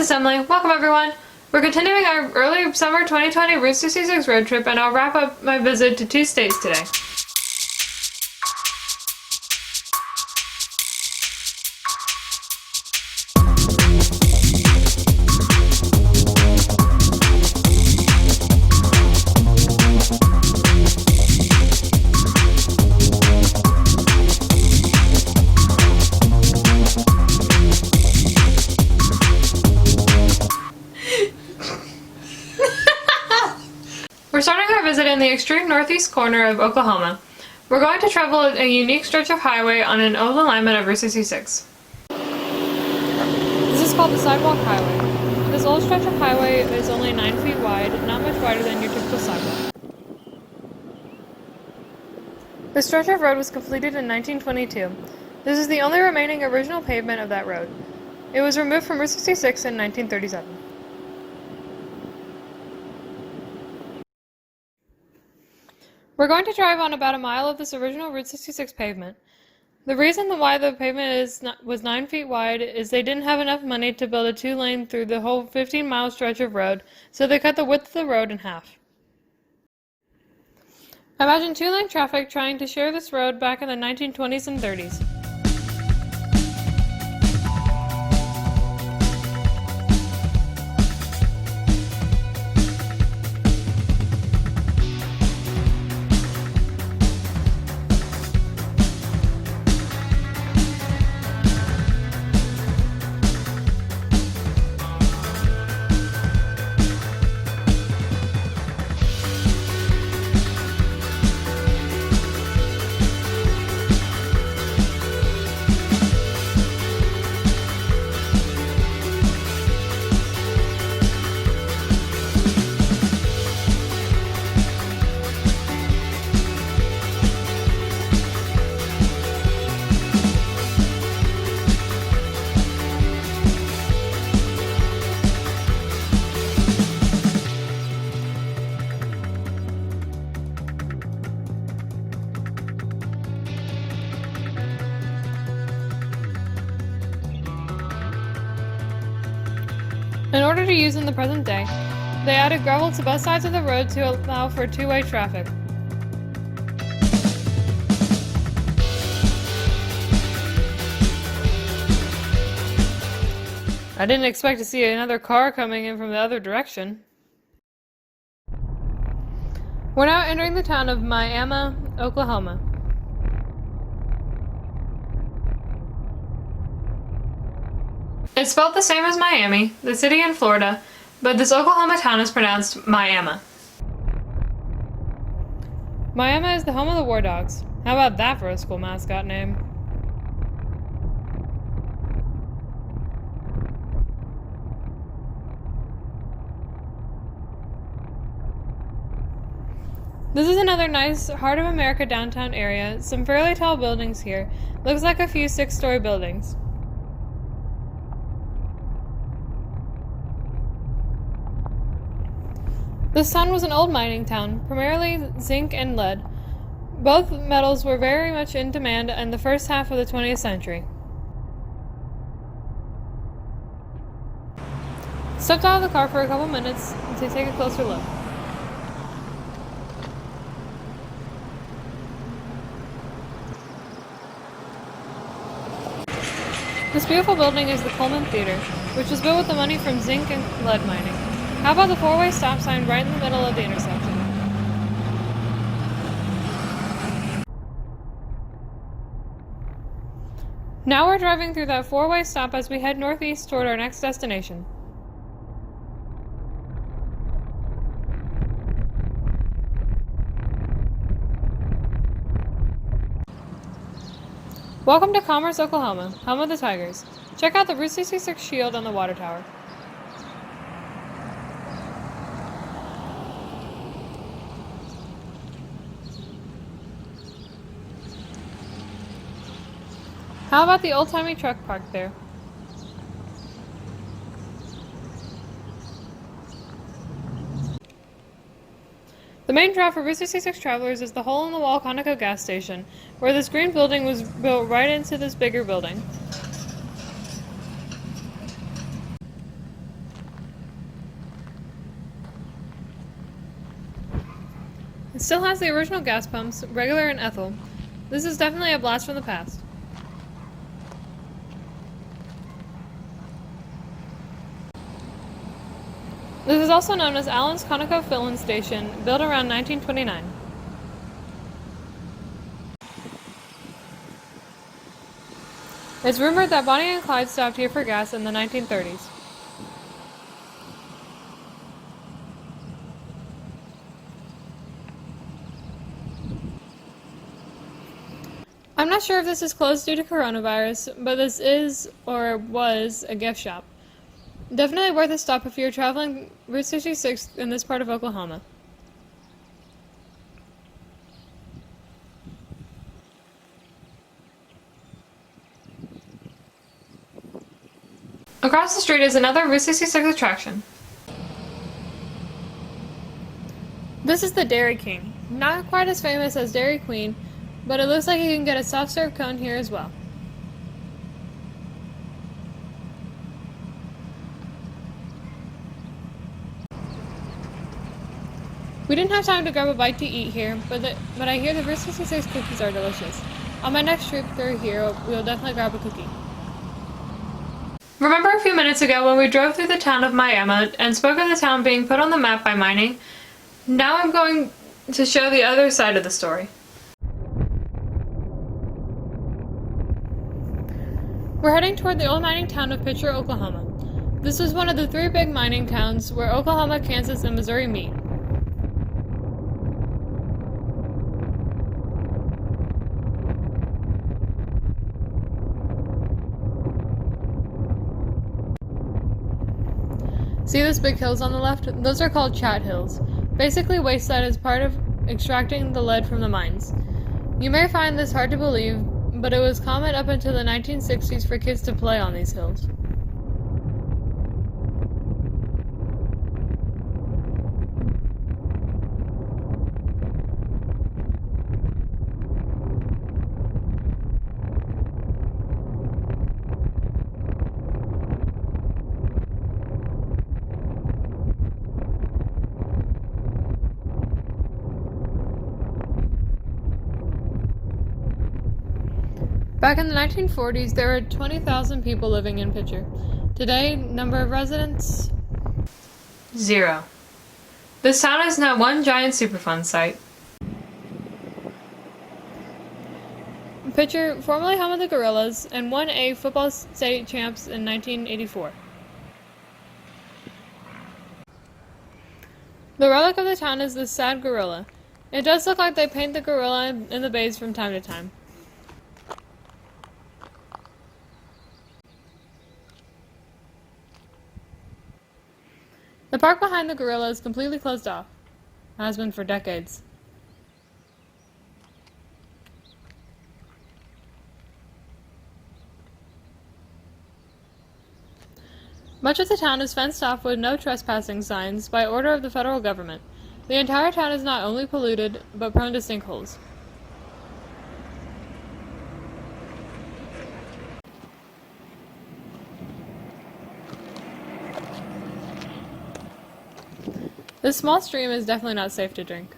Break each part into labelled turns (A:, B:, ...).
A: Assembly. Welcome everyone. We're continuing our early summer 2020 Route 66 road trip, and I'll wrap up my visit to 2 states today. We're starting our visit in the extreme northeast corner of Oklahoma. We're going to travel a unique stretch of highway on an old alignment of Route 66. This is called the Sidewalk Highway. This old stretch of highway is only 9 feet wide, not much wider than your typical sidewalk. This stretch of road was completed in 1922. This is the only remaining original pavement of that road. It was removed from Route 66 in 1937. We're going to drive on about a mile of this original Route 66 pavement. The reason why the pavement was 9 feet wide is they didn't have enough money to build a 2-lane through the whole 15-mile stretch of road, so they cut the width of the road in half. Imagine 2-lane traffic trying to share this road back in the 1920s and 30s. In order to use in the present day, they added gravel to both sides of the road to allow for two-way traffic. I didn't expect to see another car coming in from the other direction. We're now entering the town of Miami, Oklahoma. It's spelled the same as Miami, the city in Florida, but this Oklahoma town is pronounced Miami. Miami is the home of the War Dogs. How about that for a school mascot name? This is another nice Heart of America downtown area. Some fairly tall buildings here. Looks like a few 6-story buildings. This town was an old mining town, primarily zinc and lead. Both metals were very much in demand in the first half of the 20th century. Stepped out of the car for a couple minutes to take a closer look. This beautiful building is the Coleman Theater, which was built with the money from zinc and lead mining. How about the 4-way stop sign right in the middle of the intersection? Now we're driving through that 4-way stop as we head northeast toward our next destination. Welcome to Commerce, Oklahoma, home of the Tigers. Check out the Route 66 shield on the water tower. How about the old-timey truck parked there? The main draw for Route 66 travelers is the hole-in-the-wall Conoco gas station, where this green building was built right into this bigger building. still has the original gas pumps, regular and ethyl. This is definitely a blast from the past. This is also known as Allen's Conoco Filling Station, built around 1929. It's rumored that Bonnie and Clyde stopped here for gas in the 1930s. I'm not sure if this is closed due to coronavirus, but this is, or was, a gift shop. Definitely worth a stop if you're traveling Route 66 in this part of Oklahoma. Across the street is another Route 66 attraction. This is the Dairy King. Not quite as famous as Dairy Queen, but it looks like you can get a soft serve cone here as well. We didn't have time to grab a bite to eat here, but I hear the Route 66 cookies are delicious. On my next trip through here, we'll definitely grab a cookie. Remember a few minutes ago when we drove through the town of Miami and spoke of the town being put on the map by mining? Now I'm going to show the other side of the story. We're heading toward the old mining town of Picher, Oklahoma. This was one of the 3 big mining towns where Oklahoma, Kansas, and Missouri meet. See those big hills on the left? Those are called Chat Hills. Basically wayside as part of extracting the lead from the mines. You may find this hard to believe, but it was common up until the 1960s for kids to play on these hills. Back in the 1940s, there were 20,000 people living in Picher. Today, number of residents? 0. This town is now one giant Superfund site. Picher, formerly home of the Gorillas, and won a football state champs in 1984. The relic of the town is the sad gorilla. It does look like they paint the gorilla in the bays from time to time. The park behind the gorilla is completely closed off. It has been for decades. Much of the town is fenced off with no trespassing signs by order of the federal government. The entire town is not only polluted, but prone to sinkholes. This small stream is definitely not safe to drink.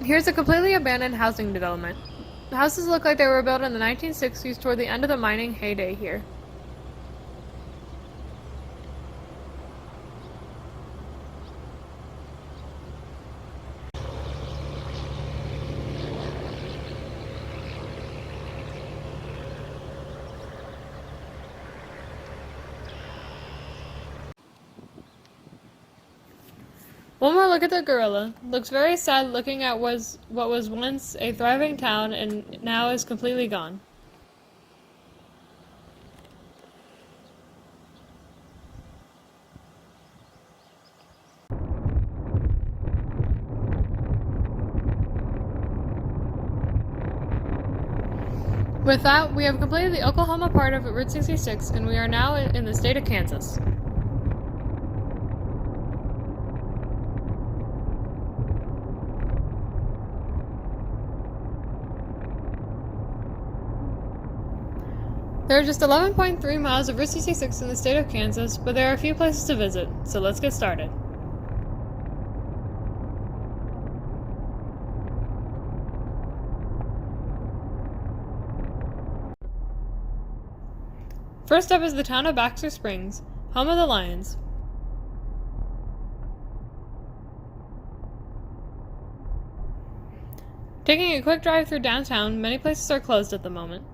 A: Here's a completely abandoned housing development. The houses look like they were built in the 1960s toward the end of the mining heyday here. One more look at the gorilla. Looks very sad looking at what was once a thriving town and now is completely gone. With that, we have completed the Oklahoma part of Route 66 and we are now in the state of Kansas. There are just 11.3 miles of Route 66 in the state of Kansas, but there are a few places to visit, so let's get started. First up is the town of Baxter Springs, home of the Lions. Taking a quick drive through downtown, many places are closed at the moment.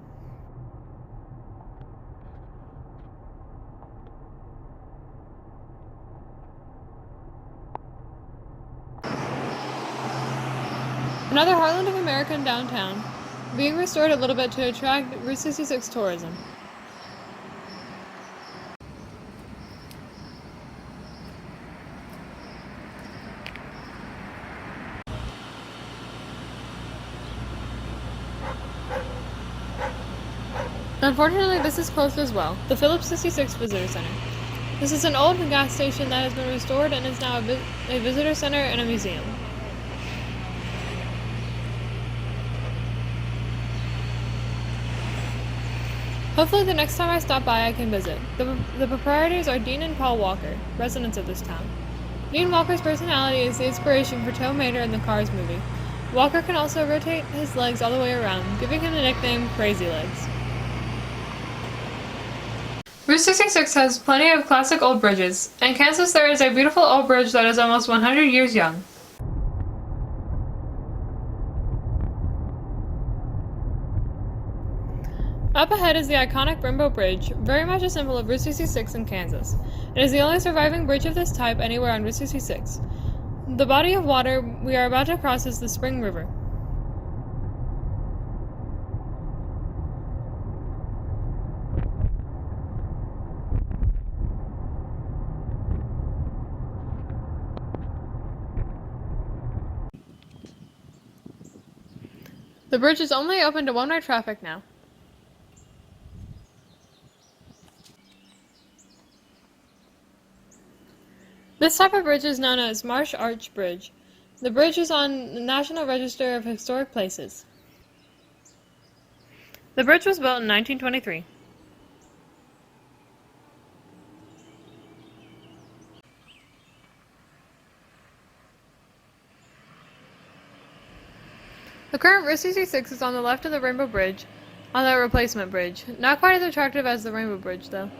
A: Another heartland of American downtown, being restored a little bit to attract Route 66 tourism. Unfortunately, this is closed as well, the Phillips 66 Visitor Center. This is an old gas station that has been restored and is now a visitor center and a museum. Hopefully the next time I stop by I can visit. The proprietors are Dean and Paul Walker, residents of this town. Dean Walker's personality is the inspiration for Tow Mater in the Cars movie. Walker can also rotate his legs all the way around, giving him the nickname Crazy Legs. Route 66 has plenty of classic old bridges. In Kansas there is a beautiful old bridge that is almost 100 years young. Up ahead is the iconic Rainbow Bridge, very much a symbol of Route 66 in Kansas. It is the only surviving bridge of this type anywhere on Route 66. The body of water we are about to cross is the Spring River. The bridge is only open to one-way traffic now. This type of bridge is known as Marsh Arch Bridge. The bridge is on the National Register of Historic Places. The bridge was built in 1923. The current Route 66 is on the left of the Rainbow Bridge, on the replacement bridge. Not quite as attractive as the Rainbow Bridge, though.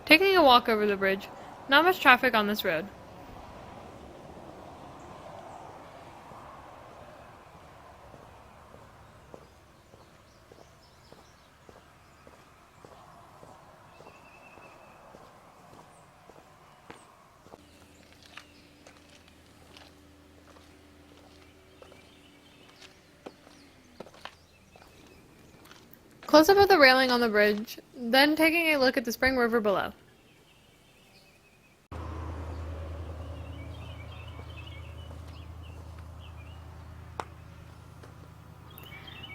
A: Taking a walk over the bridge, not much traffic on this road. Close up of the railing on the bridge, then taking a look at the Spring River below.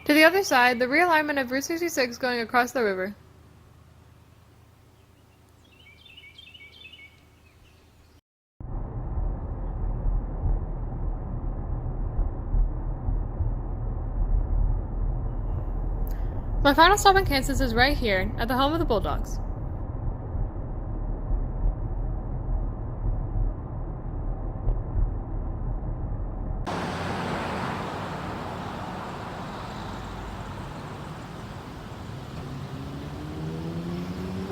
A: To the other side, the realignment of Route 66 going across the river. My final stop in Kansas is right here, at the home of the Bulldogs.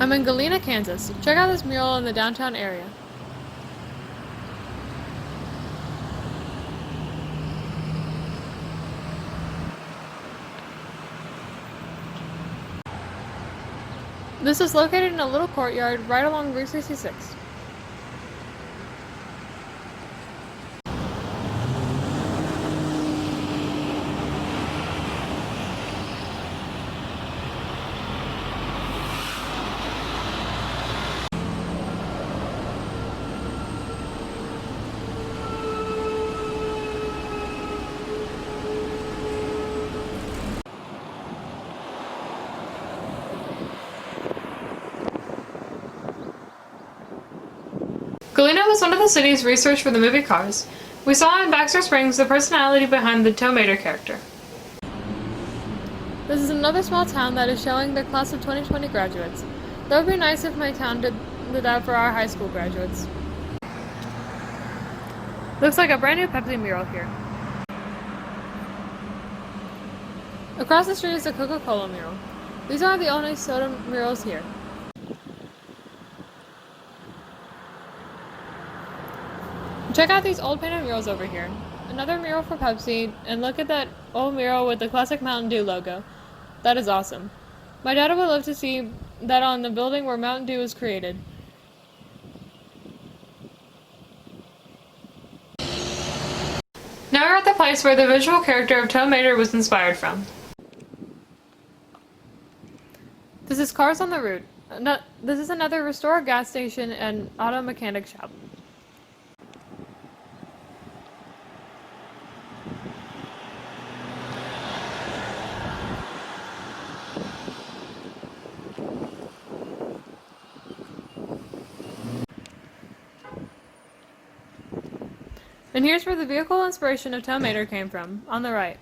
A: I'm in Galena, Kansas. Check out this mural in the downtown area. This is located in a little courtyard right along Route 66. was one of the cities researched for the movie Cars. We saw in Baxter Springs the personality behind the Tow Mater character. This is another small town that is showing the class of 2020 graduates. That would be nice if my town did that for our high school graduates. Looks like a brand new Pepsi mural here. Across the street is a Coca-Cola mural. These are the only soda murals here. Check out these old painted murals over here. Another mural for Pepsi, and look at that old mural with the classic Mountain Dew logo. That is awesome. My dad would love to see that on the building where Mountain Dew was created. Now we're at the place where the visual character of Tow Mater was inspired from. This is Cars on the Route. This is another Restore gas station and auto mechanic shop. And here's where the vehicle inspiration of Tow Mater came from, on the right.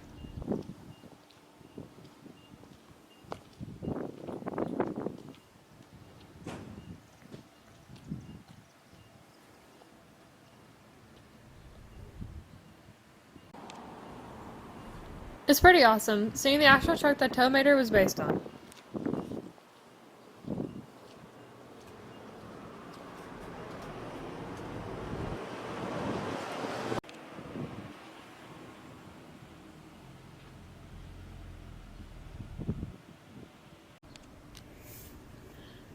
A: It's pretty awesome, seeing the actual truck that Tow Mater was based on.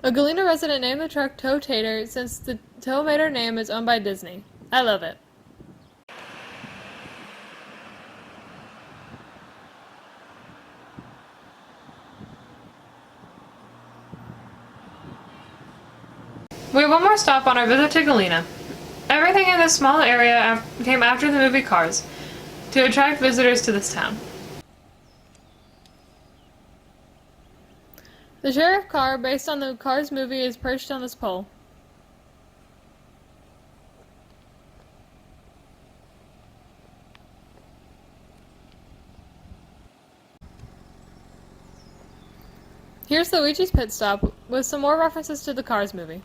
A: A Galena resident named the truck Tow Tater since the Tow Mater name is owned by Disney. I love it. We have one more stop on our visit to Galena. Everything in this small area came after the movie Cars, to attract visitors to this town. The sheriff car, based on the Cars movie, is perched on this pole. Here's Luigi's pit stop, with some more references to the Cars movie.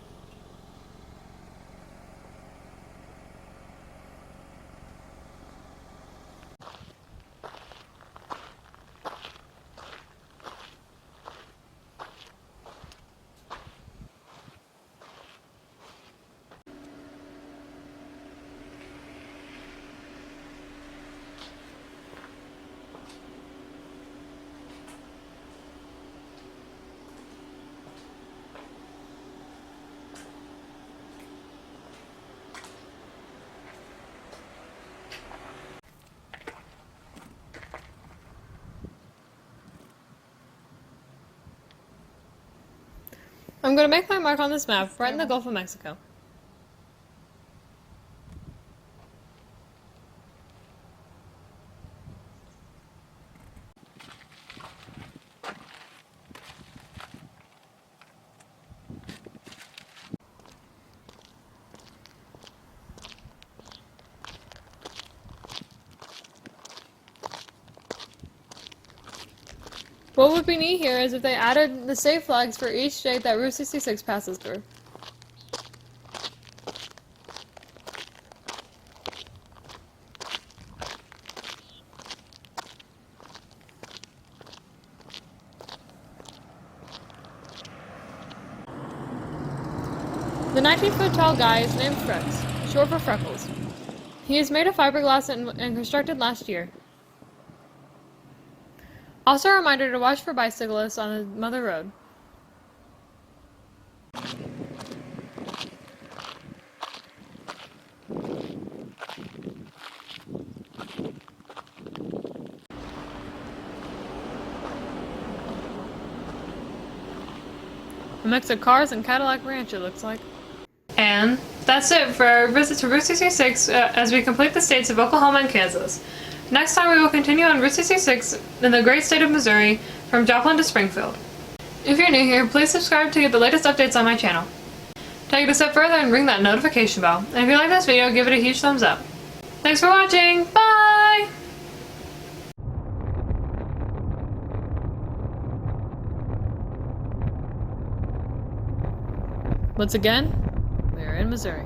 A: I'm going to make my mark on this map, right in the Gulf of Mexico. What would be neat here is if they added the state flags for each state that Route 66 passes through. The 19-foot tall guy is named Frex, short for Freckles. He is made of fiberglass and constructed last year. Also a reminder to watch for bicyclists on the Mother Road. A mix of cars and Cadillac Ranch, it looks like. And that's it for our visit to Route 66 as we complete the states of Oklahoma and Kansas. Next time we will continue on Route 66 in the great state of Missouri from Joplin to Springfield. If you're new here, please subscribe to get the latest updates on my channel. take it a step further and ring that notification bell. And if you like this video, give it a huge thumbs up. Thanks for watching. Bye! Once again, we are in Missouri.